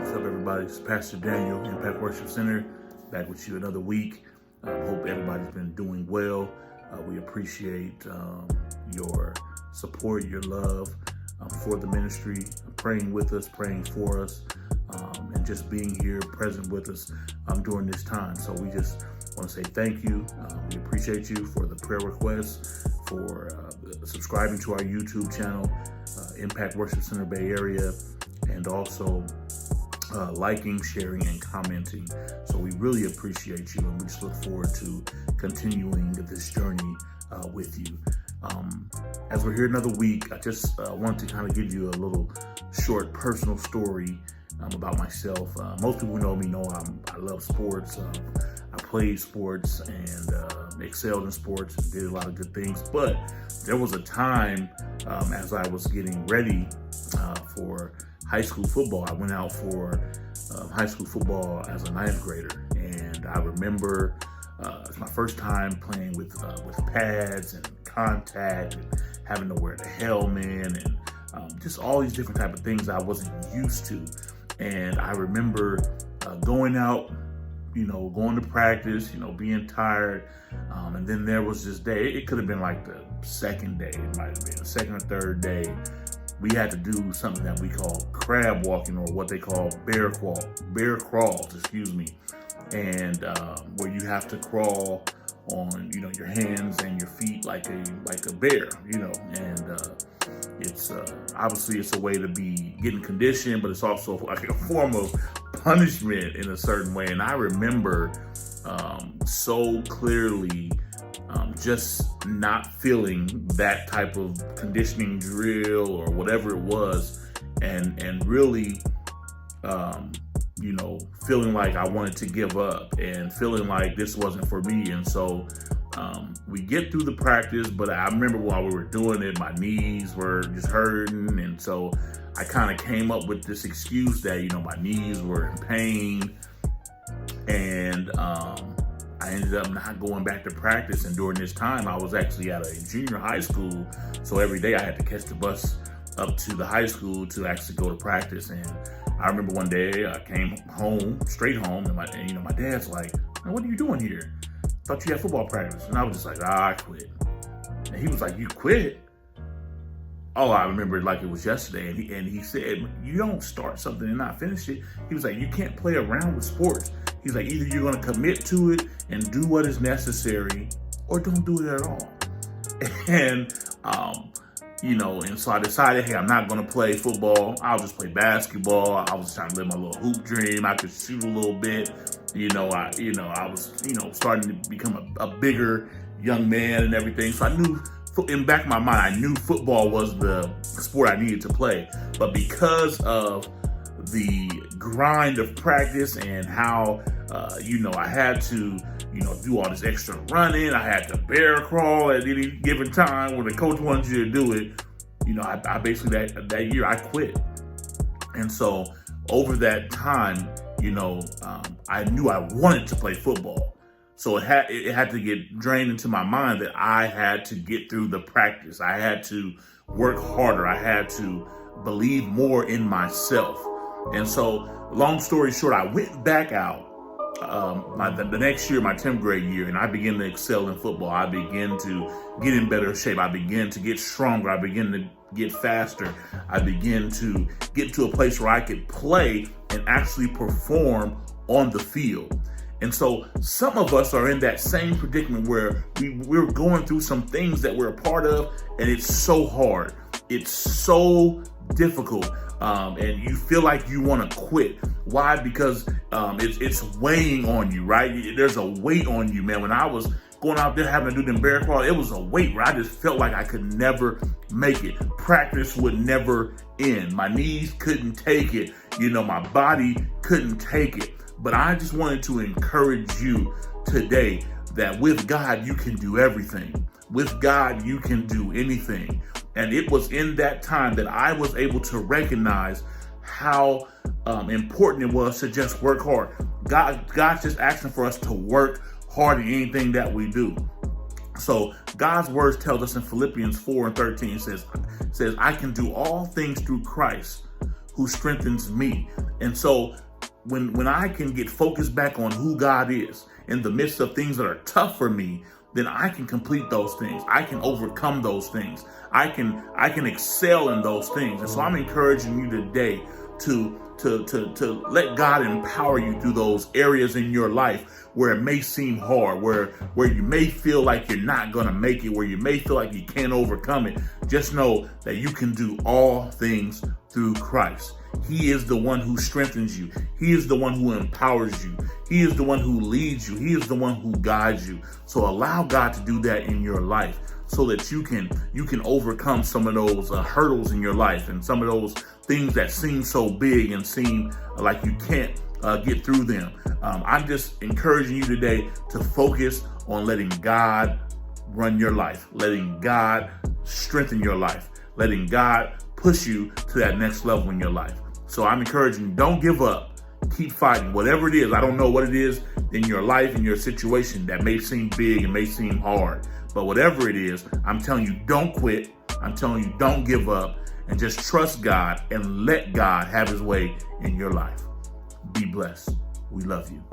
What's up, everybody? It's Pastor Daniel, Impact Worship Center, back with you another week. Hope everybody's been doing well. We appreciate your support, your love for the ministry, praying with us, praying for us, and just being here present with us during this time. So we just want to say thank you. We appreciate you for the prayer requests, for subscribing to our YouTube channel, Impact Worship Center Bay Area, and also liking, sharing, and commenting. So we really appreciate you, and we just look forward to continuing this journey with you. As we're here another week, I just want to kind of give you a little short personal story about myself. Most people who know me know I love sports. I played sports and excelled in sports and did a lot of good things. But there was a time as I was getting ready for high school football. I went out for high school football as a ninth grader, and I remember it's my first time playing with pads and contact and having to wear the helmet and just all these different type of things I wasn't used to. And I remember going out, going to practice, being tired. And then there was this day, it could have been like the second day, it might have been the second or third day. We had to do something that we call crab walking, or what they call bear crawls, and where you have to crawl on, your hands and your feet like a bear, and it's obviously it's a way to be getting conditioned, but it's also like a form of punishment in a certain way. And I remember so clearly just not feeling that type of conditioning drill or whatever it was, and really feeling like I wanted to give up and feeling like this wasn't for me. And so we get through the practice, but I remember while we were doing it, my knees were just hurting, and so I kind of came up with this excuse that my knees were in pain, and I ended up not going back to practice. And during this time, I was actually at a junior high school, so every day I had to catch the bus up to the high school to actually go to practice. And I remember one day I came home, straight home, and my dad's like, "What are you doing here? Thought you had football practice." And I was just like, I quit. And he was like, "You quit?" Oh, I remember it like it was yesterday. And he said, "You don't start something and not finish it." He was like, "You can't play around with sports." He's like, "Either you're going to commit to it and do what is necessary, or don't do it at all." And, and so I decided, hey, I'm not going to play football. I'll just play basketball. I was trying to live my little hoop dream. I could shoot a little bit. I was, starting to become a bigger young man and everything. So I knew, in the back of my mind, I knew football was the sport I needed to play. But because of the grind of practice and how, I had to, do all this extra running. I had to bear crawl at any given time when the coach wanted you to do it. I basically, that year I quit. And so over that time, I knew I wanted to play football. So it had to get drained into my mind that I had to get through the practice. I had to work harder. I had to believe more in myself. And so, long story short, I went back out the next year, my 10th grade year, and I began to excel in football. I began to get in better shape. I began to get stronger. I began to get faster. I began to get to a place where I could play and actually perform on the field. And so some of us are in that same predicament where we're going through some things that we're a part of, and it's so hard. It's so difficult. And you feel like you want to quit. Why? Because it's weighing on you, right? There's a weight on you, man. When I was going out there having to do them bear crawl, it was a weight where I just felt like I could never make it. Practice would never end. My knees couldn't take it. My body couldn't take it. But I just wanted to encourage you today that with God, you can do everything. With God, you can do anything. And it was in that time that I was able to recognize how important it was to just work hard. God's just asking for us to work hard in anything that we do. So God's words tells us in Philippians 4:13 says, I can do all things through Christ who strengthens me. And so when I can get focused back on who God is in the midst of things that are tough for me, then I can complete those things. I can overcome those things. I can excel in those things. And so I'm encouraging you today to let God empower you through those areas in your life where it may seem hard, where you may feel like you're not going to make it, where you may feel like you can't overcome it. Just know that you can do all things through Christ. He is the one who strengthens you. He is the one who empowers you. He is the one who leads you. He is the one who guides you. So allow God to do that in your life so that you can overcome some of those hurdles in your life and some of those things that seem so big and seem like you can't get through them. I'm just encouraging you today to focus on letting God run your life, letting God strengthen your life, letting God push you to that next level in your life. So I'm encouraging you, don't give up. Keep fighting. Whatever it is, I don't know what it is in your life, in your situation that may seem big and may seem hard. But whatever it is, I'm telling you, don't quit. I'm telling you, don't give up. And just trust God and let God have his way in your life. Be blessed. We love you.